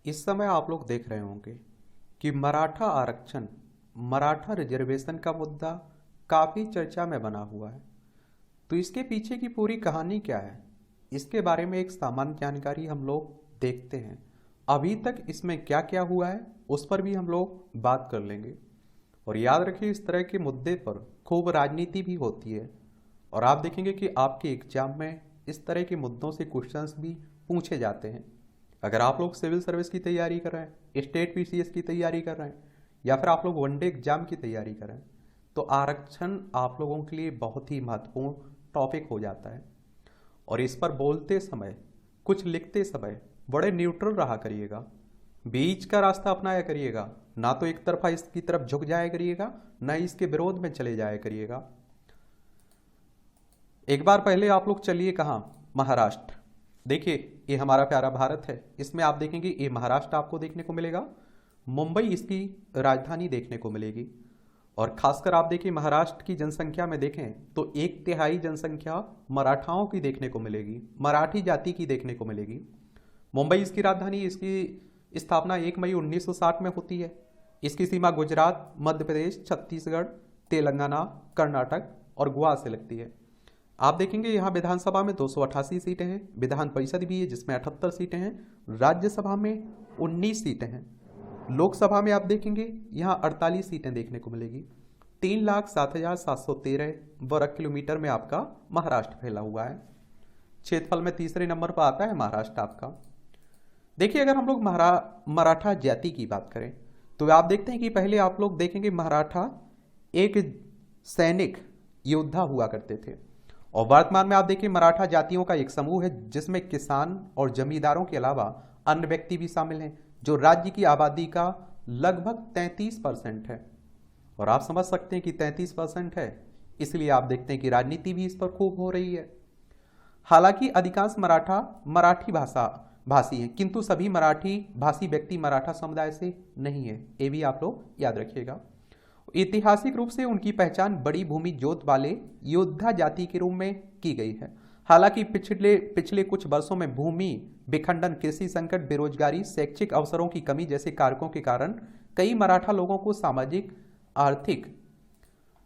इस समय आप लोग देख रहे होंगे कि मराठा आरक्षण, मराठा रिजर्वेशन का मुद्दा काफ़ी चर्चा में बना हुआ है। तो इसके पीछे की पूरी कहानी क्या है, इसके बारे में एक सामान्य जानकारी हम लोग देखते हैं। अभी तक इसमें क्या क्या हुआ है उस पर भी हम लोग बात कर लेंगे। और याद रखिए, इस तरह के मुद्दे पर खूब राजनीति भी होती है। और आप देखेंगे कि आपके एग्जाम में इस तरह के मुद्दों से क्वेश्चंस भी पूछे जाते हैं। अगर आप लोग सिविल सर्विस की तैयारी कर रहे हैं, स्टेट पीसीएस की तैयारी कर रहे हैं, या फिर आप लोग वनडे एग्जाम की तैयारी कर रहे हैं, तो आरक्षण आप लोगों के लिए बहुत ही महत्वपूर्ण टॉपिक हो जाता है। और इस पर बोलते समय, कुछ लिखते समय बड़े न्यूट्रल रहा करिएगा। बीच का रास्ता अपनाया करिएगा। ना तो एक तरफा इसकी तरफ झुक जाया करिएगा, ना इसके विरोध में चले जाया करिएगा। एक बार पहले आप लोग चलिए कहाँ, महाराष्ट्र। देखिए, ये हमारा प्यारा भारत है। इसमें आप देखेंगे ये महाराष्ट्र आपको देखने को मिलेगा, मुंबई इसकी राजधानी देखने को मिलेगी। और खासकर आप देखिए, महाराष्ट्र की जनसंख्या में देखें तो 1/3 जनसंख्या मराठाओं की देखने को मिलेगी, मराठी जाति की देखने को मिलेगी। मुंबई इसकी राजधानी, इसकी स्थापना 1 मई 1960 में होती है। इसकी सीमा गुजरात, मध्य प्रदेश, छत्तीसगढ़, तेलंगाना, कर्नाटक और गोवा से लगती है। आप देखेंगे यहाँ विधानसभा में 288 सीटें हैं, विधान परिषद भी है जिसमें 78 सीटें हैं, राज्यसभा में 19 सीटें हैं, लोकसभा में आप देखेंगे यहाँ 48 सीटें देखने को मिलेगी। 3,07,713 वर्ग किलोमीटर में आपका महाराष्ट्र फैला हुआ है। क्षेत्रफल में तीसरे नंबर पर आता है महाराष्ट्र आपका। देखिए, अगर हम लोग मराठा जाति की बात करें तो आप देखते हैं कि पहले आप लोग देखेंगे मराठा एक सैनिक योद्धा हुआ करते थे। और वर्तमान में आप देखिए, मराठा जातियों का एक समूह है जिसमें किसान और जमींदारों के अलावा अन्य व्यक्ति भी शामिल हैं, जो राज्य की आबादी का लगभग 33% है। और आप समझ सकते हैं कि 33% है, इसलिए आप देखते हैं कि राजनीति भी इस पर खूब हो रही है। हालांकि अधिकांश मराठा मराठी भाषी हैं, किंतु सभी मराठी भाषी व्यक्ति मराठा समुदाय से नहीं है, ये भी आप लोग याद रखिएगा। ऐतिहासिक रूप से उनकी पहचान बड़ी भूमि जोत वाले योद्धा जाति के रूप में की गई है। हालांकि पिछले पिछले कुछ वर्षों में भूमि विखंडन, कृषि संकट, बेरोजगारी, शैक्षिक अवसरों की कमी जैसे कारकों के कारण कई मराठा लोगों को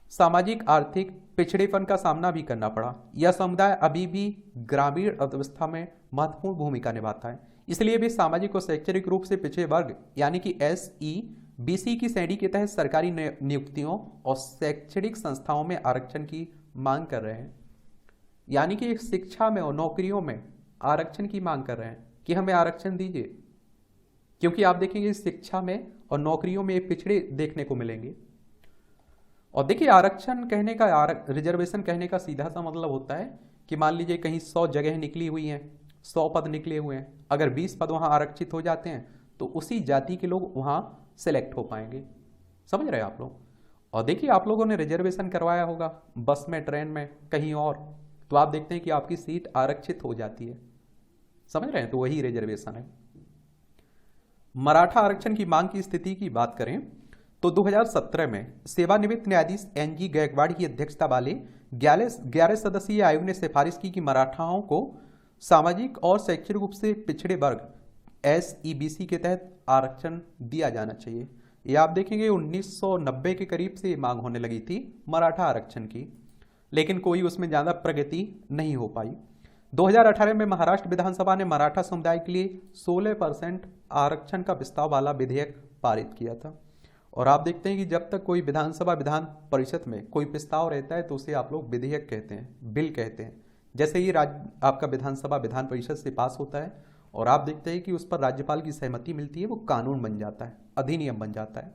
सामाजिक आर्थिक पिछड़ेपन का सामना भी करना पड़ा। यह समुदाय अभी भी ग्रामीण अर्थव्यवस्था में महत्वपूर्ण भूमिका निभाता है, इसलिए वे सामाजिक और शैक्षणिक रूप से पिछड़े वर्ग यानी कि SEBC की श्रेणी के तहत सरकारी नियुक्तियों और शैक्षणिक संस्थाओं में आरक्षण की मांग कर रहे हैं। यानी कि एक शिक्षा में और नौकरियों में आरक्षण की मांग कर रहे हैं कि हमें आरक्षण दीजिए, क्योंकि आप देखेंगे शिक्षा में और नौकरियों में पिछड़े देखने को मिलेंगे। और देखिए, आरक्षण कहने का, रिजर्वेशन कहने का सीधा सा मतलब होता है कि मान लीजिए कहीं 100 जगह निकली हुई हैं, 100 पद निकले हुए हैं, अगर 20 पद वहां आरक्षित हो जाते हैं तो उसी जाति के लोग वहां सेलेक्ट हो पाएंगे। समझ रहे हैं आप लोग। और देखिए, आप लोगों ने रिजर्वेशन करवाया होगा बस में, ट्रेन में, कहीं और, तो आप देखते हैं कि आपकी सीट आरक्षित हो जाती है। समझ रहे हैं, तो वही रिजर्वेशन है। मराठा आरक्षण की मांग की स्थिति की बात करें तो 2017 में सेवानिवृत्त न्यायाधीश NG गायकवाड़ की अध्यक्षता वाले 11 सदस्यीय आयोग ने सिफारिश की कि मराठाओं को सामाजिक और शैक्षणिक रूप से पिछड़े वर्ग SEBC के तहत आरक्षण दिया जाना चाहिए। ये आप देखेंगे 1990 के करीब से मांग होने लगी थी मराठा आरक्षण की, लेकिन कोई उसमें ज़्यादा प्रगति नहीं हो पाई। 2018 में महाराष्ट्र विधानसभा ने मराठा समुदाय के लिए 16% आरक्षण का प्रस्ताव वाला विधेयक पारित किया था। और आप देखते हैं कि जब तक कोई विधान परिषद में कोई प्रस्ताव रहता है तो उसे आप लोग विधेयक कहते हैं, बिल कहते हैं। जैसे ही आपका विधान परिषद से पास होता है और आप देखते हैं कि उस पर राज्यपाल की सहमति मिलती है, वो कानून बन जाता है, अधिनियम बन जाता है।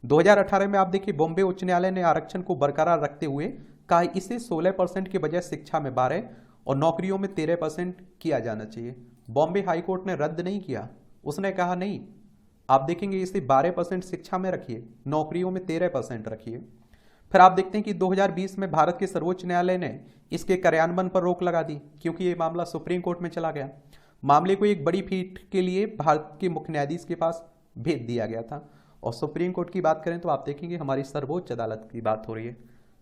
2018 में आप देखिए, बॉम्बे उच्च न्यायालय ने आरक्षण को बरकरार रखते हुए कहा इसे 16% के बजाय शिक्षा में 12 और नौकरियों में 13% किया जाना चाहिए। बॉम्बे हाईकोर्ट ने रद्द नहीं किया, उसने कहा नहीं, आप देखेंगे इसे 12% शिक्षा में रखिए, नौकरियों में 13% रखिए। फिर आप देखते हैं कि 2020 में भारत के सर्वोच्च न्यायालय ने इसके कार्यान्वयन पर रोक लगा दी, क्योंकि ये मामला सुप्रीम कोर्ट में चला गया। मामले को एक बड़ी पीठ के लिए भारत के मुख्य न्यायाधीश के पास भेज दिया गया था। और सुप्रीम कोर्ट की बात करें तो आप देखेंगे हमारी सर्वोच्च अदालत की बात हो रही है।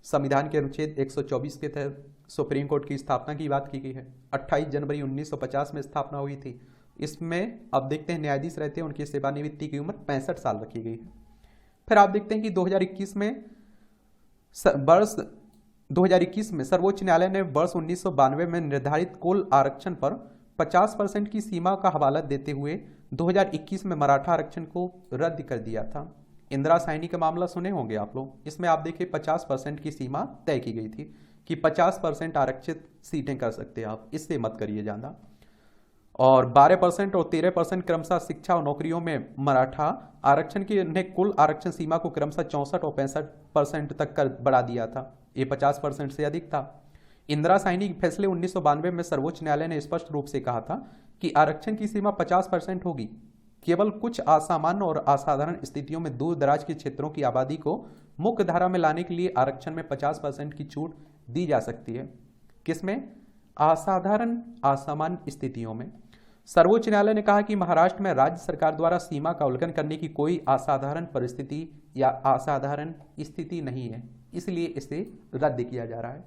संविधान के अनुच्छेद 124 के तहत सुप्रीम कोर्ट की स्थापना की बात की गई है। 28 जनवरी 1950 में स्थापना हुई थी। इसमें अब देखते हैं न्यायाधीश रहते हैं, उनकी सेवानिवृत्ति की उम्र 65 साल रखी गई है। फिर आप देखते हैं कि 2021 में सर्वोच्च न्यायालय ने वर्ष 1992 में निर्धारित कुल आरक्षण पर 50% की सीमा का हवाला देते हुए 2021 में मराठा आरक्षण को रद्द कर दिया था। इंदिरा साहनी का मामला सुने होंगे आप लोग। इसमें आप देखिए 50% की सीमा तय की गई थी कि 50% आरक्षित सीटें कर सकते हैं आप, इससे मत करिए ज़्यादा। और 12% और 13% क्रमशः शिक्षा और नौकरियों में मराठा आरक्षण की ने कुल आरक्षण सीमा को क्रमशः 64 और 65% तक कर बढ़ा दिया था। ये 50% से अधिक था। इंदिरा साहनी के फैसले 1992 में सर्वोच्च न्यायालय ने स्पष्ट रूप से कहा था कि आरक्षण की सीमा 50% होगी। केवल कुछ असामान्य और असाधारण स्थितियों में दूर दराज के क्षेत्रों की आबादी को मुख्य धारा में लाने के लिए आरक्षण में 50% की छूट दी जा सकती है। किसमें? असाधारण असामान्य स्थितियों में। सर्वोच्च न्यायालय ने कहा कि महाराष्ट्र में राज्य सरकार द्वारा सीमा का उल्लंघन करने की कोई असाधारण परिस्थिति या असाधारण स्थिति नहीं है, इसलिए इसे रद्द किया जा रहा है।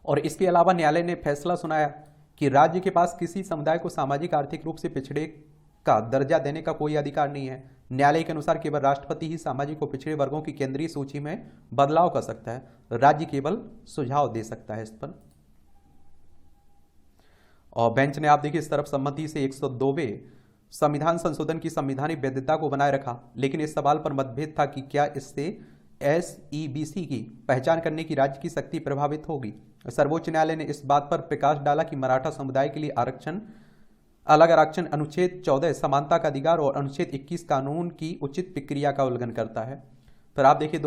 और इसके अलावा न्यायालय ने फैसला सुनाया कि राज्य के पास किसी समुदाय को सामाजिक आर्थिक रूप से पिछड़े का दर्जा देने का कोई अधिकार नहीं है। न्यायालय के अनुसार केवल राष्ट्रपति ही सामाजिक और पिछड़े वर्गों की केंद्रीय सूची में बदलाव कर सकता है, राज्य केवल सुझाव दे सकता है इस पर। और बेंच ने आप देखिए सर्वसम्मति से 102वें संविधान संशोधन की संवैधानिक वैधता को बनाए रखा, लेकिन इस सवाल पर मतभेद था कि क्या इससे SEBC की पहचान करने की राज्य की शक्ति प्रभावित होगी। सर्वोच्च न्यायालय ने इस बात पर प्रकाश डाला कि मराठा समुदाय के लिए अलग आरक्षण अनुच्छेद 14 समानता का अधिकार और अनुच्छेद 21 कानून की उचित प्रक्रिया का उल्लंघन करता है। फिर आप देखिए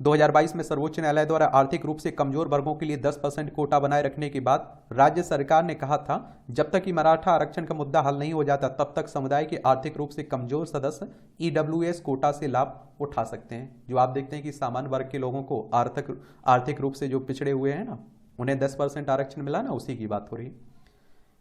2022 में सर्वोच्च न्यायालय द्वारा आर्थिक रूप से कमजोर वर्गों के लिए 10% कोटा बनाए रखने के बाद राज्य सरकार ने कहा था जब तक कि मराठा आरक्षण का मुद्दा हल नहीं हो जाता तब तक समुदाय के आर्थिक रूप से कमजोर सदस्य EWS कोटा से लाभ उठा सकते हैं। जो आप देखते हैं कि सामान्य वर्ग के लोगों को आर्थिक रूप से जो पिछड़े हुए हैं ना, उन्हें 10% आरक्षण मिला ना, उसी की बात हो रही।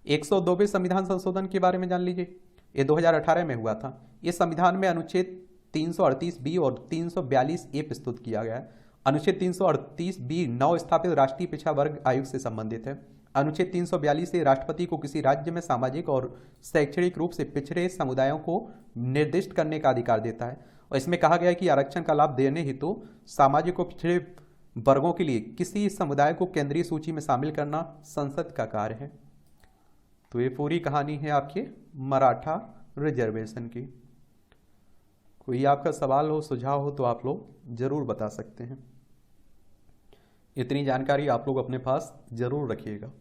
102वें संविधान संशोधन के बारे में जान लीजिए। ये 2018 में हुआ था। इस संविधान में अनुच्छेद 338B और 342A प्रस्तुत किया गया है। अनुच्छेद 338B नव स्थापित राष्ट्रीय पिछड़ा वर्ग आयोग से संबंधित है। अनुच्छेद 342 से राष्ट्रपति को किसी राज्य में सामाजिक और शैक्षणिक रूप से पिछड़े समुदायों को निर्दिष्ट करने का अधिकार देता है। और इसमें कहा गया है कि आरक्षण का लाभ देने हेतु सामाजिक और पिछड़े वर्गों के लिए किसी समुदाय को केंद्रीय सूची में शामिल करना संसद का कार्य है। तो ये पूरी कहानी है आपके मराठा रिजर्वेशन की। कोई आपका सवाल हो, सुझाव हो तो आप लोग जरूर बता सकते हैं। इतनी जानकारी आप लोग अपने पास जरूर रखिएगा।